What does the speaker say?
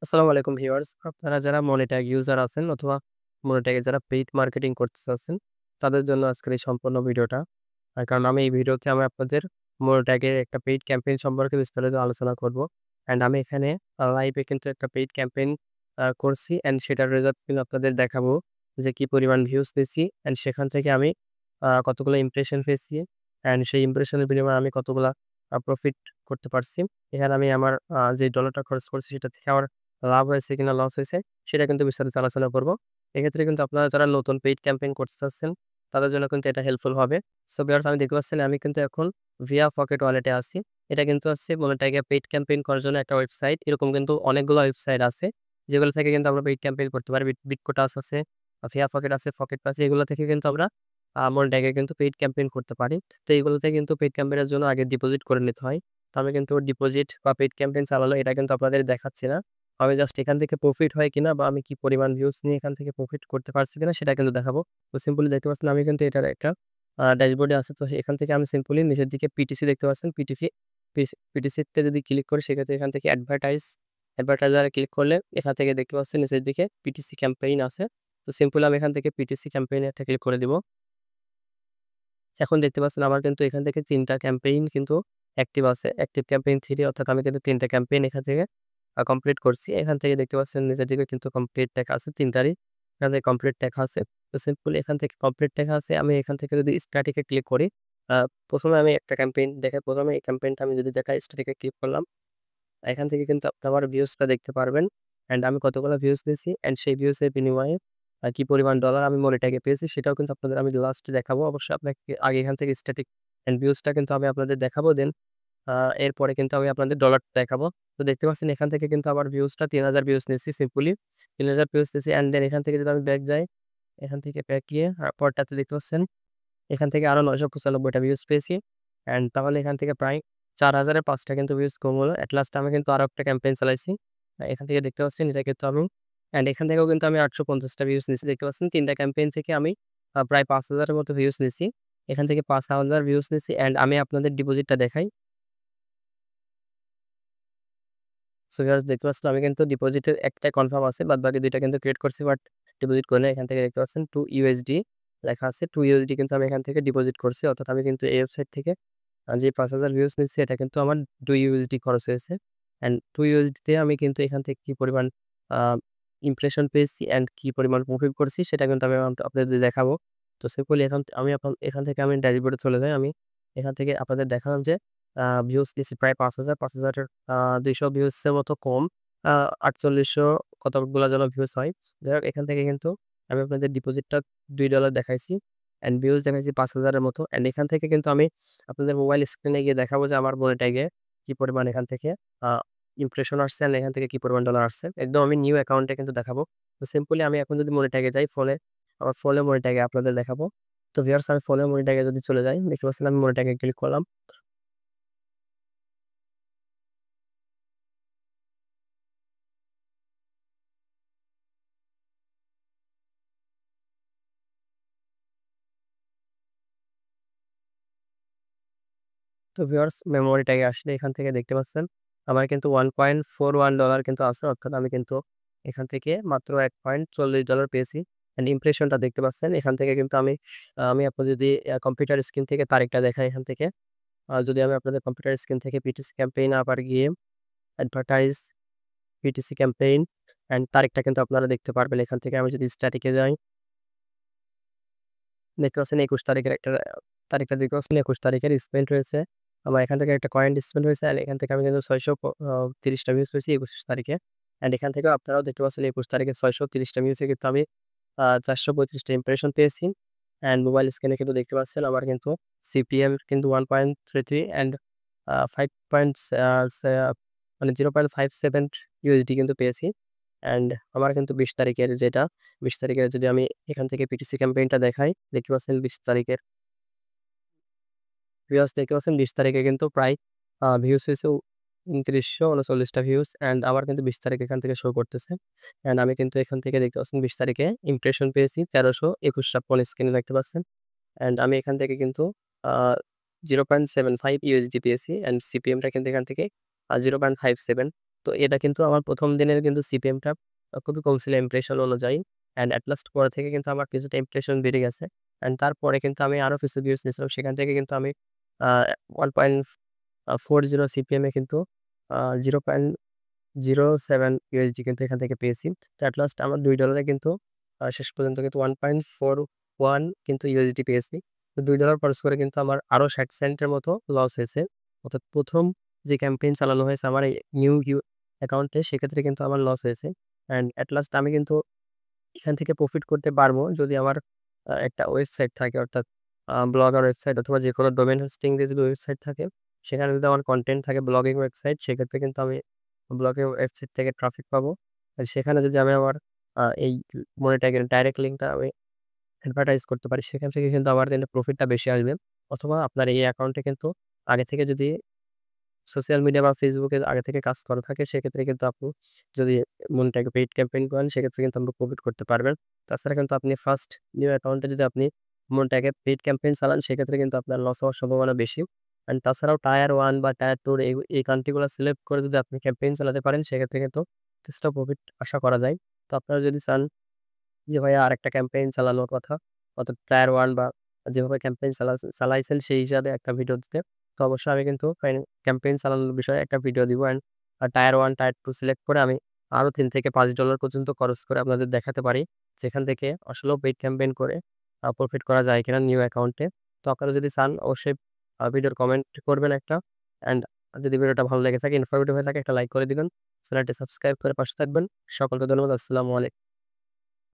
আসসালামু আলাইকুম ভিউয়ার্স। আপনারা যারা মনিট্যাগ ইউজার আছেন অথবা মনিট্যাগে যারা পেইড মার্কেটিং করতে চাচ্ছেন, তাদের জন্য আজকের এই সম্পূর্ণ ভিডিওটা। কারণ আমি এই ভিডিওতে আপনাদের মনিট্যাগের একটা পেইড ক্যাম্পেইন সম্পর্কে বিস্তারিত আলোচনা করব। অ্যান্ড আমি এখানে লাইভে কিন্তু একটা পেইড ক্যাম্পেইন করছি অ্যান্ড সেটার রেজাল্ট কিন্তু আপনাদের দেখাবো যে কি পরিমাণ ভিউজ পেয়েছি অ্যান্ড সেখান থেকে আমি কতগুলো ইমপ্রেশন পেয়েছি অ্যান্ড সেই ইমপ্রেশনের বিনিময়ে আমি কতগুলা প্রফিট করতে পারছি। এখানে আমি আমার যে ডলারটা খরচ করছি সেটা থেকে আমার লাভ হয়েছে কিনা লস হয়েছে সেটা কিন্তু বিস্তারিত আলোচনা করব। এক্ষেত্রে কিন্তু আপনারা যারা নতুন পেইড ক্যাম্পেইন করতে চাচ্ছেন তাদের জন্য কিন্তু এটা হেল্পফুল হবে। সো ভিউয়ার্স আমি দেখতে পাচ্ছেন আমি কিন্তু এখন ভিয়া পকেট ওয়ালেটে আছি। এটা কিন্তু হচ্ছে মনিট্যাগে পেইড ক্যাম্পেইন করার জন্য একটা ওয়েবসাইট। এরকম কিন্তু অনেকগুলো ওয়েবসাইট আছে যেগুলো থেকে কিন্তু আমরা পেইড ক্যাম্পেইন করতে পারি। বিটকোটাস আছে, ভিয়া পকেট আছে, পকেট পাস এগুলো থেকে কিন্তু আমরা মনিট্যাগে কিন্তু পেইড ক্যাম্পেইন করতে পারি। তো এগুলোতে কিন্তু পেইড ক্যাম্পেইনের জন্য আগে ডিপোজিট করে নিতে হয়। তো আমি কিন্তু ডিপোজিট বা পেইড ক্যাম্পেইন চালানো এটা কিন্তু আপনাদের দেখাচ্ছি না। আমি জাস্ট এখান থেকে প্রফিট হয় কিনা বা আমি কি পরিমাণ ভিউজ নিয়ে এখান থেকে প্রফিট করতে পারছি কিনা সেটা কিন্তু দেখাবো। তো সিম্পলি দেখতে পাচ্ছেন আমি কিন্তু এটার একটা ড্যাশবোর্ডে আছে। তো এখান থেকে আমি সিম্পলি নিচের দিকে পিটিসি দেখতে পাচ্ছেন। পিটিসিতে যদি ক্লিক করি সেক্ষেত্রে এখান থেকে অ্যাডভার্টাইজারে ক্লিক করলে এখান থেকে দেখতে পাচ্ছেন নিচের দিকে পিটিসি ক্যাম্পেইন আছে। তো সিম্পলি আমি এখান থেকে পিটিসি ক্যাম্পেইনে একটা ক্লিক করে দিব। এখন দেখতে পাচ্ছেন আমার কিন্তু এখান থেকে ৩ টা ক্যাম্পেইন কিন্তু অ্যাক্টিভ আছে। অ্যাক্টিভ ক্যাম্পেইন 3 অর্থাৎ আমি কিন্তু ৩ টা ক্যাম্পেইন এখান থেকে কমপ্লিট করছি। এখান থেকে দেখতে পাচ্ছেন নিচের দিকে কিন্তু কমপ্লিট লেখা আছে ৩ টারই। এখান থেকে কমপ্লিট লেখা আছে। তো সিম্পলি এখান থেকে কমপ্লিট লেখা আছে। আমি এখান থেকে যদি স্ট্যাটিক এ ক্লিক করি, আ ১ম এ আমি একটা ক্যাম্পেইন দেখাই। ১ম এ এই ক্যাম্পেইনটা আমি যদি দেখাই স্ট্যাটিক এ ক্লিক করলাম। এখান থেকে কিন্তু আপনি আমার ভিউজটা দেখতে পারবেন। অ্যান্ড আমি কতগুলো ভিউজ নিয়েছি অ্যান্ড সেই ভিউজ এর বিনিময়ে কি পরিমাণ ডলার আমি মনিট্যাগে পেয়েছি সেটাও কিন্তু আপনাদের আমি লাস্টে দেখাবো। অবশ্যই আপনাকে আগে এখান থেকে স্ট্যাটিক অ্যান্ড ভিউজটা কিন্তু আমি আপনাদের দেখাবো। দেন আ এরপরে কিন্তু আমি আপনাদের ডলারটা দেখাবো। তো দেখতে পাচ্ছেন এখান থেকে কিন্তু আমার ভিউজটা ৩০০০ ভিউজ নিয়েছি সিম্পলি। ৩০০০ ভিউজ নিয়েছি অ্যান্ড দেন এখান থেকে যদি আমি ব্যাক যাই, এখান থেকে ব্যাক গিয়ে পরটাতে দেখতে পাচ্ছেন এখান থেকে আরো ৯৯৫ টা ভিউজ পেয়েছি। অ্যান্ড তাহলে এখান থেকে প্রায় ৪,০০০ এর ৫ টা কিন্তু ভিউজ কম হলো। এট লাস্ট আমি কিন্তু আরো একটা ক্যাম্পেইন চালাইছি। এখান থেকে দেখতে পাচ্ছেন এটা কিন্তু আমি অ্যান্ড এখান থেকেও কিন্তু আমি ৮৫০ টা ভিউজ নিছি। দেখতে পাচ্ছেন ৩ টা ক্যাম্পেইন থেকে আমি প্রায় ৫,০০০ এর মতো ভিউজ নিছি। এখান থেকে ৫,০০০ ভিউজ নিছি অ্যান্ড আমি আপনাদের ডিপোজিটটা দেখাই। সো ভিউয়ার্স দেখতে পাচ্ছেন আমি কিন্তু ডিপোজিটের একটাই কনফার্ম আছে। বাদবাকি ২ টা কিন্তু ক্রিয়েট করছি বাট ডিপোজিট করি নাই। এখান থেকে দেখতে পাচ্ছেন 2 ইউএসডি লেখা আছে। 2 ইউএসডি কিন্তু আমি এখান থেকে ডিপোজিট করছি। অর্থাৎ আমি কিন্তু এই ওয়েবসাইট থেকে যে ৫,০০০ ভিউজ নিচ্ছি এটা কিন্তু আমার ২ ইউএসডি খরচ হয়েছে। অ্যান্ড ২ ইউএসডি তে আমি কিন্তু এখান থেকে কি পরিমাণ আ ইমপ্রেশন পেয়েছি অ্যান্ড কি পরিমাণ প্রফিট করছি সেটা কিন্তু আমি আপনাদের দেখাবো। তো সিম্পলি এখন আমি এখান থেকে আমি ড্যাশবোর্ডে চলে যাই। আমি এখান থেকে আপনাদের দেখালাম যে ভিউজ নিচ্ছি প্রায় ৫,০০০, ৫,০০০ ২০০ ভিউজের মতো কম। আ ৪৮০০ কতগুলা যেন ভিউজ হয়। যাই হোক এখান থেকে কিন্তু আমি আপনাদের ডিপোজিটটা $২ দেখাইছি অ্যান্ড ভিউজ দেখাইছি ৫,০০০ এর মতো। অ্যান্ড এখান থেকে কিন্তু আমি আপনাদের মোবাইল স্ক্রিনে গিয়ে দেখাবো যে আমার মনিট্যাগে কি পরিমাণ এখান থেকে আ ইমপ্রেশন আসছে অ্যান্ড এখান থেকে কি পরিমাণ ডলার আসছে। একদম আমি নিউ অ্যাকাউন্টে কিন্তু দেখাবো। তো সিম্পলি আমি এখন যদি মনিট্যাগে যাই আমার ফোনে মনিট্যাগে আপনাদের দেখাবো। তো ভিউয়ার্স আমি ফোনে মনিট্যাগে যদি চলে যাই, দেখতে পাচ্ছেন আমি মনিট্যাগে ক্লিক করলাম। তো ভিউয়ার্স মেমোরিটায় আসলে এখান থেকে দেখতে পাচ্ছেন আমার কিন্তু $1.41 কিন্তু আছে। অর্থাৎ আমি কিন্তু এখান থেকে মাত্র $1.40 পেয়েছি। অ্যান্ড ইমপ্রেশনটা দেখতে পাচ্ছেন। এখান থেকে কিন্তু আমি আপনার যদি কম্পিউটার স্ক্রিন থেকে তারিখটা দেখাই এখান থেকে। যদি আমি আপনাদের কম্পিউটার স্ক্রিন থেকে পিটিসি ক্যাম্পেইন আবার গিয়ে অ্যাডভার্টাইজ পিটিসি ক্যাম্পেইন অ্যান্ড তারিখটা কিন্তু আপনারা দেখতে পারবেন। এখান থেকে আমি যদি স্ট্যাটিক এ যাই, দেখতে পাচ্ছেন ২১ তারিখের একটা তারিখটা দেখতে পাচ্ছেন ২১ তারিখের স্পেন্ড হয়েছে। আমার এখান থেকে একটা কয়েন স্পেন্ড হয়েছে। আর এখান থেকে আমি কিন্তু ৬৩০ টা ভিউজ পেয়েছি ২১ তারিখে। অ্যান্ড এখান থেকেও আপনারাও দেখতে পাচ্ছেন ২১ তারিখে ৬৩০ টা ভিউজে কিন্তু আমি ৪৩৫ টা ইমপ্রেশন পেয়েছি। অ্যান্ড মোবাইল স্ক্রিনে কিন্তু দেখতে পাচ্ছেন আমার কিন্তু সিপিএম কিন্তু 1.33 অ্যান্ড 5 পয়েন্টস মানে 0.57 ইউএসডি কিন্তু পেয়েছি। অ্যান্ড আমার কিন্তু ২০ তারিখের যেটা ২০ তারিখের যদি আমি এখান থেকে পিটিসি ক্যাম্পেইনটা দেখাই, দেখতে পাচ্ছেন ২০ তারিখের ভিউয়ার্স দেখতে পাচ্ছেন ২০ তারিখে কিন্তু প্রায় ভিউজ হয়েছে ২৯৩৯ টা ভিউজ অ্যান্ড আমার কিন্তু ২০ তারিখ এখান থেকে শো করতেছে। অ্যান্ড আমি কিন্তু এখান থেকে দেখতে পাচ্ছেন ২০ তারিখে ইমপ্রেশন পেয়েছি ১৩২১ টা ফোন স্ক্রিনে দেখতে পাচ্ছেন। অ্যান্ড আমি এখান থেকে কিন্তু আ 0.75 ইউএসডি পেয়েছি অ্যান্ড সিপিএমটা কিন্তু এখান থেকে 0.57 তো এটা কিন্তু আমার ১ম দিনের কিন্তু সিপিএমটা খুবই কম ছিল ইমপ্রেশন অনুযায়ী। অ্যান্ড এট লাস্ট পরে থেকে কিন্তু আমার কিছুটা ইমপ্রেশন বেড়ে গেছে। অ্যান্ড তারপরে কিন্তু আমি আরো কিছু ভিউজ নিয়েছিলাম। সেখান থেকে কিন্তু আমি আ 1.40 সিপিএম এ কিন্তু 0.07 ইউএসডি কিন্তু এখান থেকে পেয়েছি। তো এট লাস্ট আমার $2 কিন্তু শেষ পর্যন্ত কিন্তু 1.41 কিন্তু ইউএসডি পেয়েছি। তো $2 খরচ করে কিন্তু আমার আরো ৬০ সেন্টের মতো লস হয়েছে। অর্থাৎ ১ম যে ক্যাম্পেইন চালানো হয়েছে আমার এই নিউ অ্যাকাউন্টে সেক্ষেত্রে কিন্তু আমার লস হয়েছে। অ্যান্ড এট লাস্ট আমি কিন্তু এখান থেকে প্রফিট করতে পারবো যদি আমার একটা ওয়েবসাইট থাকে অর্থাৎ ব্লগার ওয়েবসাইট অথবা যেকোনো ডোমেইন হোস্টিং দিয়ে যদি ওয়েবসাইট থাকে, সেখানে যদি আমার কনটেন্ট থাকে ব্লগিং ওয়েবসাইট সেক্ষেত্রে কিন্তু আমি ব্লগের ওয়েবসাইট থেকে ট্রাফিক পাবো। আর সেখানে যদি আমি আমার এই মনি ট্যাগের ডাইরেক্ট লিঙ্কটা আমি অ্যাডভার্টাইজ করতে পারি সেখান থেকে কিন্তু আমার কিন্তু প্রফিটটা বেশি আসবে। অথবা আপনার এই অ্যাকাউন্টে কিন্তু আগে থেকে যদি সোশ্যাল মিডিয়া বা ফেসবুকে আগে থেকে কাজ করা থাকে সেক্ষেত্রে কিন্তু আপনি যদি মনিটাইকে পেইড ক্যাম্পেইন করেন সেক্ষেত্রে কিন্তু আপনি প্রফিট করতে পারবেন। তাছাড়া কিন্তু আপনি ফার্স্ট নিউ অ্যাকাউন্টে যদি আপনি মনিটাইকে পেইড ক্যাম্পেইন চালান সেক্ষেত্রে কিন্তু আপনার লস হওয়ার সম্ভাবনা বেশি। অ্যান্ড তাছাড়াও টায়ার 1 বা টায়ার 2 এই কান্ট্রিগুলো সিলেক্ট করে যদি আপনি ক্যাম্পেইন চালাতে পারেন সেক্ষেত্রে কিন্তু কিছুটা প্রফিট আশা করা যায়। তো আপনারা যদি চান যে ভাইয়া আরেকটা ক্যাম্পেইন চালানোর কথা। অর্থাৎ টায়ার 1 বা যেভাবে ক্যাম্পেইন চালাইছেন সেই হিসাবে একটা ভিডিও দিতে। তো অবশ্যই আমি কিন্তু ক্যাম্পেইন চালানোর বিষয়ে একটা ভিডিও দিব অ্যান্ড টায়ার 1, টায়ার 2 সিলেক্ট করে আমি আরো $3 থেকে $5 পর্যন্ত খরচ করে আপনাদের দেখাতে পারি। যেখান থেকে আসলেও পেইড ক্যাম্পেইন করে প্রফিট করা যায় কিনা নিউ অ্যাকাউন্টে। তো আপনারা যদি চান অবশ্যই ভিডিওর কমেন্ট করবেন একটা অ্যান্ড যদি ভিডিওটা ভালো লেগে থাকে, ইনফরমেটিভ হয়ে থাকে একটা লাইক করে দিবেন। চ্যানেলটি সাবস্ক্রাইব করে পাশে থাকবেন। সকলকে ধন্যবাদ। আসসালামু আলাইকুম।